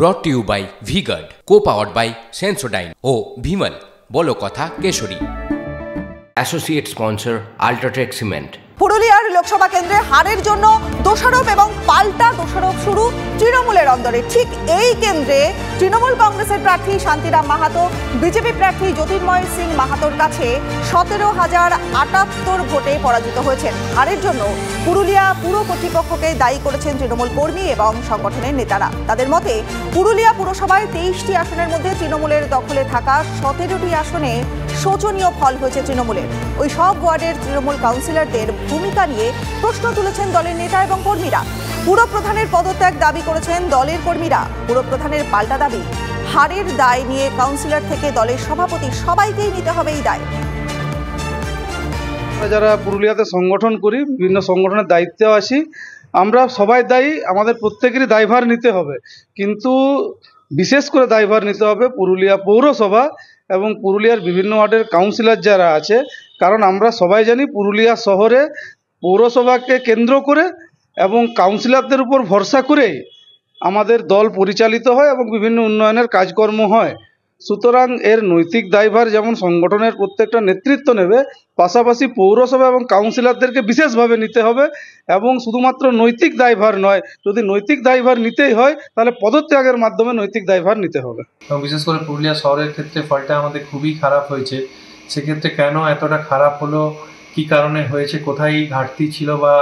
ব্রট to you by V-Guard, co-powered by Sensodyne ও ভিমল বলো কথা Keshari. Associate sponsor UltraTech cement. পুরুলিয়ার লোকসভা কেন্দ্রে হারের জন্য দোষারোপ এবং পাল্টা দোষারোপ শুরু তৃণমূলের অন্দরে। ঠিক এই কেন্দ্রে তৃণমূল কংগ্রেসের প্রার্থী শান্তিরাম মাহাতো বিজেপি প্রার্থী জ্যোতির্ময় সিং মাহাতোর কাছে 17,078 ভোটে পরাজিত হয়েছেন। হারের জন্য পুরুলিয়া পুর কর্তৃপক্ষকে দায়ী করেছেন তৃণমূল কর্মী এবং সংগঠনের নেতারা। তাদের মতে পুরুলিয়া পুরসভায় 23টি আসনের মধ্যে তৃণমূলের দখলে থাকা 17টি আসনে শোচনীয় ফল হয়েছে তৃণমূলের। ওই সব ওয়ার্ডের তৃণমূল কাউন্সিলরদের ভূমিকা নিয়ে প্রশ্ন তুলেছেন দলের নেতা এবং কর্মীরা। পুরপ্রধানের পদত্যাগ দাবি করেছেন দলের কর্মীরা। পুরপ্রধানের পাল্টা দাবি, হারের দায় নিয়ে কাউন্সিলর থেকে দলের সভাপতি সবাইকেই নিতে হবে এই দায়। যারা পুরুলিয়াতে সংগঠন করি, বিভিন্ন সংগঠনের দায়িত্বে আসি, আমরা সবাই দায়ী, আমাদের প্রত্যেকেরই দায়ভার নিতে হবে। কিন্তু বিশেষ করে দায়ভার নিতে হবে পুরুলিয়া পৌরসভা এবং পুরুলিয়ার বিভিন্ন ওয়ার্ডের কাউন্সিলর যারা আছে। কারণ আমরা সবাই জানি পুরুলিয়া শহরে পৌরসভাকে কেন্দ্র করে এবং কাউন্সিলরদের উপর ভরসা করে আমাদের দল পরিচালিত হয় এবং বিভিন্ন উন্নয়নের কাজকর্ম হয়। সুতরাং এর নৈতিক দায়ভার যেমন সংগঠনের প্রত্যেকটা নেতৃত্ব নেবে, পাশাপাশি পৌরসভা এবং কাউন্সিলরদেরকে বিশেষভাবে নিতে হবে। এবং শুধুমাত্র নৈতিক দায়ভার নয়, যদি নৈতিক দায়ভার নিতেই হয় তাহলে পদত্যাগের মাধ্যমে নৈতিক দায়ভার নিতে হবে। এবং বিশেষ করে পুরুলিয়া শহরের ক্ষেত্রে ফলটা আমাদের খুবই খারাপ হয়েছে। সেক্ষেত্রে কেন এতটা খারাপ হলো, কী কারণে হয়েছে, কোথায় ঘাটতি ছিল বা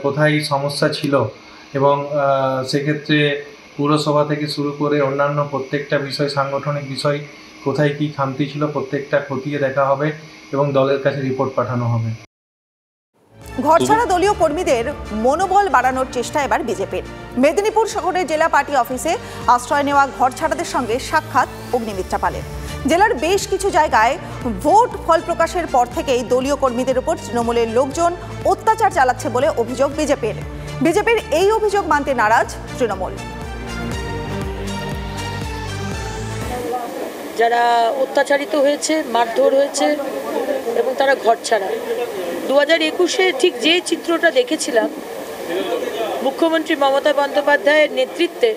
কোথায় সমস্যা ছিল, এবং সেক্ষেত্রে পুরসভা থেকে শুরু করে অন্যান্য প্রত্যেকটা বিষয়, সাংগঠনিক বিষয় কোথায় কী খামতি ছিল প্রত্যেকটা খতিয়ে দেখা হবে এবং দলের কাছে রিপোর্ট পাঠানো হবে। ঘরছাড়া দলীয় কর্মীদের মনোবল বাড়ানোর চেষ্টা এবার বিজেপির। মেদিনীপুর শহরের জেলা পার্টি অফিসে আশ্রয় নেওয়া ঘরছাড়াদের সঙ্গে সাক্ষাৎ অগ্নিমিত্রা পালের। জেলার বেশ কিছু জায়গায় ভোট ফল প্রকাশের পর থেকেই দলীয় কর্মীদের উপর তৃণমূলের লোকজন অত্যাচার চালাচ্ছে বলে অভিযোগ বিজেপির। বিজেপির এই অভিযোগ মানতে নারাজ তৃণমূল। যারা অত্যাচারিত হয়েছে, মারধর হয়েছে এবং তারা ঘরছাড়া, 2021-এ ঠিক যে চিত্রটা দেখেছিলাম, মুখ্যমন্ত্রী মমতা বন্দ্যোপাধ্যায়ের নেতৃত্বে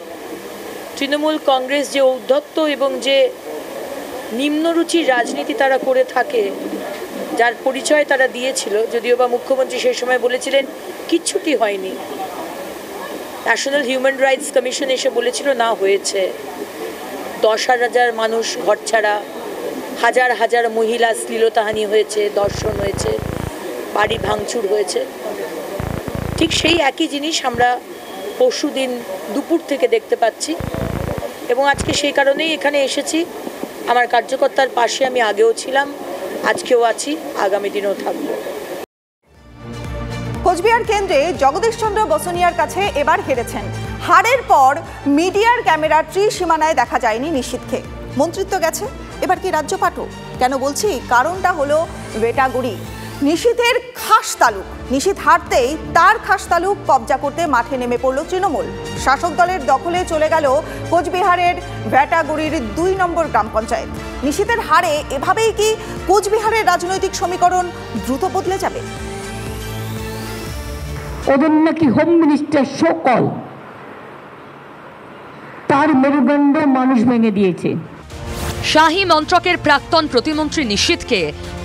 তৃণমূল কংগ্রেস যে ঔদ্ধত্য এবং যে নিম্নরুচির রাজনীতি তারা করে থাকে, যার পরিচয় তারা দিয়েছিল, যদিও বা মুখ্যমন্ত্রী সেই সময় বলেছিলেন কিচ্ছুটি হয়নি, ন্যাশনাল হিউম্যান রাইটস কমিশন এসে বলেছিল না হয়েছে, 10,000 মানুষ ঘরছাড়া, হাজার হাজার মহিলা শ্লীলতাহানি হয়েছে, ধর্ষণ হয়েছে, বাড়ি ভাঙচুর হয়েছে। ঠিক সেই একই জিনিস আমরা পরশুদিন দুপুর থেকে দেখতে পাচ্ছি এবং আজকে সেই কারণেই এখানে এসেছি। আমার কার্যকর্তার পাশে আমি আগেও ছিলাম, আজকেও আছি, আগামী দিনেও থাকবো। কোচবিহার কেন্দ্রে জগদীশচন্দ্র বসুনিয়ার কাছে এবার হেরেছেন। হারের পর মিডিয়ার ক্যামেরার ত্রিসীমানায় দেখা যায়নি নিশীথকে। মন্ত্রিত্ব গেছে, এবার কি রাজ্য পাঠক? কেন বলছি, কারণটা হলো ভেটাগুড়ি, নিশীথের খাস তালুক। নিশীথ হারতেই তার খাস তালুক কবজা করতে মাঠে নেমে পড়ল তৃণমূল। শাসক দলের দখলে চলে গেল কোচবিহারের ভেটাগুড়ির 2 নম্বর গ্রাম পঞ্চায়েত। নিশীথের হারে এভাবেই কি কোচবিহারের রাজনৈতিক সমীকরণ দ্রুত বদলে যাবে? ওদের নাকি হোম মিনিস্টার সকল, তার মেরুদণ্ড মানুষ ভেঙে দিয়েছে। শাহী মন্ত্রকের প্রাক্তন প্রতিমন্ত্রী নিশীথকে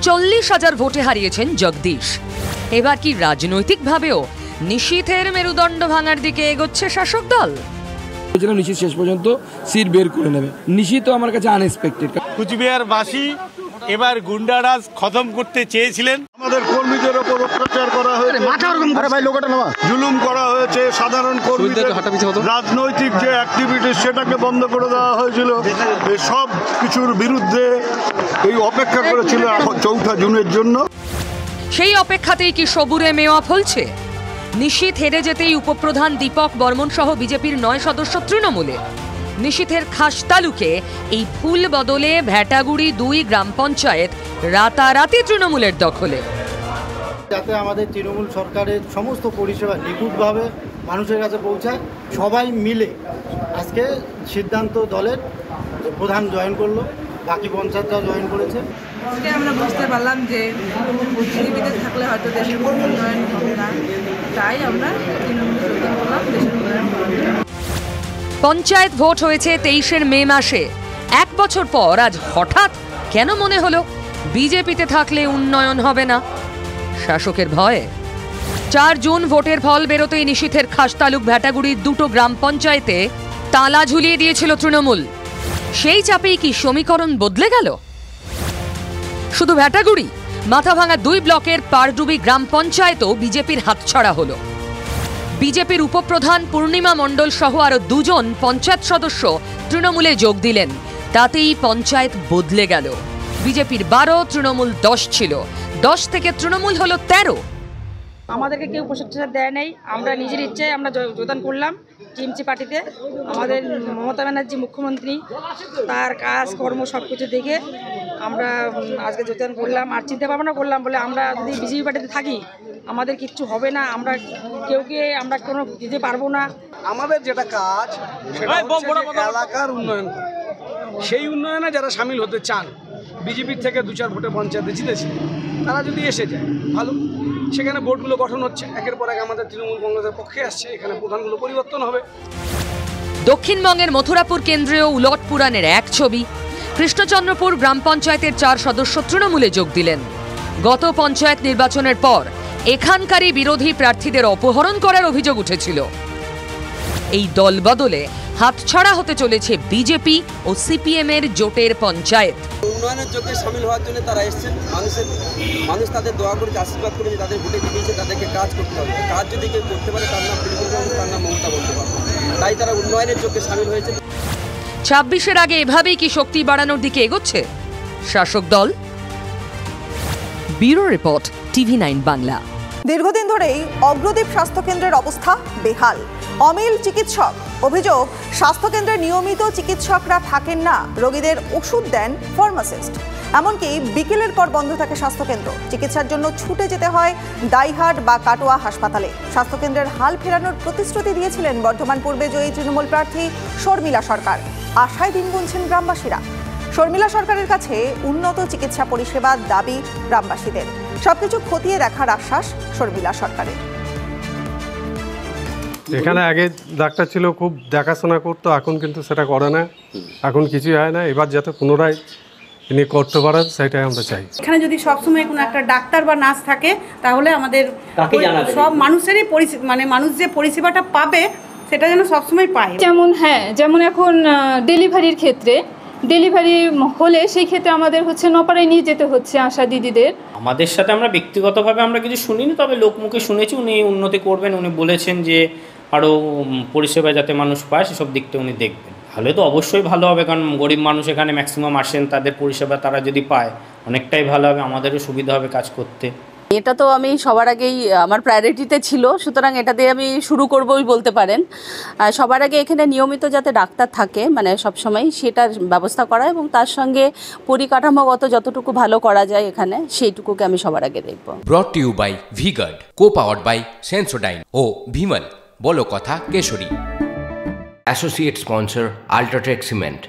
40,000 ভোটে হারিয়েছেন জগদীশ। এবার কি রাজনৈতিকভাবেও নিশীথের মেরুদণ্ড ভাঙার দিকে এগোচ্ছে শাসক দল? নিশীথ শেষ পর্যন্ত সিট বের করে নেবে। নিশীথ আমার কাছে আনএক্সপেক্টেড। কুচবিহারবাসী এবার গুন্ডারাজ খতম করতে চেয়েছিলেন। আমাদের কর্মীদের উপর অত্যাচার করা হয়েছে, জুলুম করা হয়েছে, সাধারণ কর্মীদের রাজনৈতিক যে অ্যাক্টিভিটি সেটাকে বন্ধ করে দেওয়া হয়েছিল। এই সব কিছুর বিরুদ্ধে এই অপেক্ষা করেছিল 4 জুনের জন্য। সেই অপেক্ষাতেই কি সবুরে মেওয়া ফলছে? নিশীথ হেরে যেতেই উপপ্রধান দীপক বর্মন সহ বিজেপির 9 সদস্য তৃণমূলে। নিশীথের খাস তালুকে এই ফুল বদলে ভেটাগুড়ি 2 গ্রাম পঞ্চায়েত রাতারাতি তৃণমূলের দখলে। যাতে আমাদের তৃণমূল সরকারের সমস্ত পরিষেবা নিখুঁতভাবে মানুষের কাছে পৌঁছায়, সবাই মিলে আজকে সিদ্ধান্ত দলের প্রধান জয়েন করলো, বাকি পঞ্চায়েতরা জয়েন করেছে। আজকে আমরা বুঝতে পারলাম যে পৃথিবীতে থাকলে হয়তো দেশের উন্নয়ন হবে না, তাই আমরা তৃণমূল যোগদান করলাম, দেশের উন্নয়ন হবে। পঞ্চায়েত ভোট হয়েছে 23 মে মাসে। 1 বছর পর আজ হঠাৎ কেন মনে হলো বিজেপিতে থাকলে উন্নয়ন হবে না? শাসকের ভয়ে? 4 জুন ভোটের ফল বেরোতেই নিশীথের খাসতালুক ভ্যাটাগুড়ির 2টো গ্রাম পঞ্চায়েতে তালা ঝুলিয়ে দিয়েছিল তৃণমূল। সেই চাপেই কি সমীকরণ বদলে গেল? শুধু ভ্যাটাগুড়ি, মাথাভাঙা 2 ব্লকের পারডুবি গ্রাম পঞ্চায়েতও বিজেপির হাতছাড়া হলো। বিজেপির উপপ্রধান পূর্ণিমা মণ্ডল সহ আরো 2 জন পঞ্চায়েত সদস্য তৃণমূলে যোগ দিলেন। তাতেই পঞ্চায়েত বদলে গেল। বিজেপির 12, তৃণমূল 10 ছিল। 10 থেকে তৃণমূল হলো 13। আমাদেরকে কেউ প্রশিক্ষণ দেয় নাই, আমরা নিজের ইচ্ছায় আমরা যোগদান করলাম টিএমসি পার্টিতে। আমাদের মমতা ব্যানার্জি মুখ্যমন্ত্রী, তার কাজ কর্ম সব কিছু দেখে আমরা আজকে যোগদান করলাম। আর চিন্তা ভাবনা করলাম বলে আমরা যদি বিজেপি পার্টিতে থাকি আমাদের কিচ্ছু হবে না, আমরা কেউকে আমরা কোনো দিতে পারবো না। আমাদের যেটা কাজ সেটা হচ্ছে এলাকার উন্নয়ন, সেই উন্নয়নে যারা সামিল হতে চান, বিজেপির থেকে 2-4 ভোটে পঞ্চায়েতে জিতেছে, তারা যদি এসে যায় ভালো। সেখানে বোর্ডগুলো গঠন হচ্ছে, একের পর এক আমাদের তৃণমূল কংগ্রেসের পক্ষে আসছে, এখানে প্রধানগুলো পরিবর্তন হবে। দক্ষিণবঙ্গের মথুরাপুর কেন্দ্রীয় উলট পুরাণের এক ছবি। কৃষ্ণচন্দ্রপুর গ্রাম পঞ্চায়েতের 4 সদস্য তৃণমূলে যোগ দিলেন। গত পঞ্চায়েত নির্বাচনের পর এখানকারই বিরোধী প্রার্থীদের অপহরণ করার অভিযোগ উঠেছিল। এই দল বদলে হাতছাড়া হতে চলেছে বিজেপি ও সিপিএম এর জোটের পঞ্চায়েত। উন্নয়নের যোগ্যে সামিল হওয়ার জন্য তারা এসেছেন। মানুষ তাদের দোয়া করেছে, আশীর্বাদ করেছে, তাদের ভোটে জিতিয়েছে, তাদেরকে কাজ করতে হবে। কাজ যদি কেউ করতে পারে তার নাম তৃণমূল কংগ্রেস, তার নাম মমতা বন্দ্যোপাধ্যায়। তাই তারা উন্নয়নের যোগ্যে সামিল হয়েছে। 26-এর আগে এভাবেই কি শক্তি বাড়ানোর দিকে এগোচ্ছে শাসক দল? Bureau report, TV9 Bangla. দীর্ঘদিন ধরেই অগ্রদীপ স্বাস্থ্যকেন্দ্রের অবস্থা বেহাল। অমিল চিকিৎসক। অভিযোগ, স্বাস্থ্যকেন্দ্রে নিয়মিত চিকিৎসকরা থাকেন না, রোগীদের ওষুধ দেন ফার্মাসিস্ট। এমনকি বিকেলের পর বন্ধ থাকে স্বাস্থ্যকেন্দ্র। চিকিৎসার জন্য ছুটে যেতে হয় দাইহাট বা কাটোয়া হাসপাতালে। স্বাস্থ্যকেন্দ্রের হাল ফেরানোর প্রতিশ্রুতি দিয়েছিলেন বর্ধমান পূর্বে জয়ী তৃণমূল প্রার্থী শর্মিলা সরকার। আশায় দিন গুনছেন গ্রামবাসীরা। শর্মিলা সরকারের কাছে উন্নত চিকিৎসা পরিষেবার দাবি গ্রামবাসীদের। সবকিছু খতিয়ে দেখার আশ্বাস শর্মিলা সরকারের। এখানে আগে ডাক্তার ছিল, খুব দেখাশোনা করতো, এখন কিন্তু সেটা করে না, এখন কিছুই হয় না। এবার যাতে পুনরায় তিনি করতে পারেন সেটাই আমরা চাই। এখানে যদি সবসময় কোনো একটা ডাক্তার বা নার্স থাকে তাহলে আমাদের সব মানুষেরই মানুষ যে পরিষেবাটা পাবে সেটা যেন সবসময় পায়। যেমন এখন ডেলিভারির ক্ষেত্রে ডেলিভারি হলে সেই ক্ষেত্রে আমাদের নপাড়ায় নিয়ে যেতে হচ্ছে আশা দিদিদের। আমাদের সাথে আমরা ব্যক্তিগতভাবে আমরা কিছু শুনিনি, তবে লোকমুখে শুনেছি উনি উন্নতি করবেন। উনি বলেছেন যে আরও পরিষেবা যাতে মানুষ পায় সেসব দিকটা উনি দেখবেন। তাহলে তো অবশ্যই ভালো হবে, কারণ গরিব মানুষ এখানে ম্যাক্সিমাম আসেন, তাদের পরিষেবা তারা যদি পায় অনেকটাই ভালো হবে, আমাদেরও সুবিধা হবে কাজ করতে। এটা তো আমি সবার আগেই আমার প্রায়োরিটিতে ছিল, সুতরাং এটা দিয়ে আমি শুরু করবই বলতে পারেন। সবার আগে এখানে নিয়মিত যাতে ডাক্তার থাকে সবসময় সেটার ব্যবস্থা করা, এবং তার সঙ্গে পরিকাঠামোগত যতটুকু ভালো করা যায় এখানে সেইটুকুকে আমি সবার আগে দেখব। Brought to you by V-Guard, co-powered by Sensodyne ও ভিমল, বলো কথা Keshari. Associate sponsor UltraTech cement.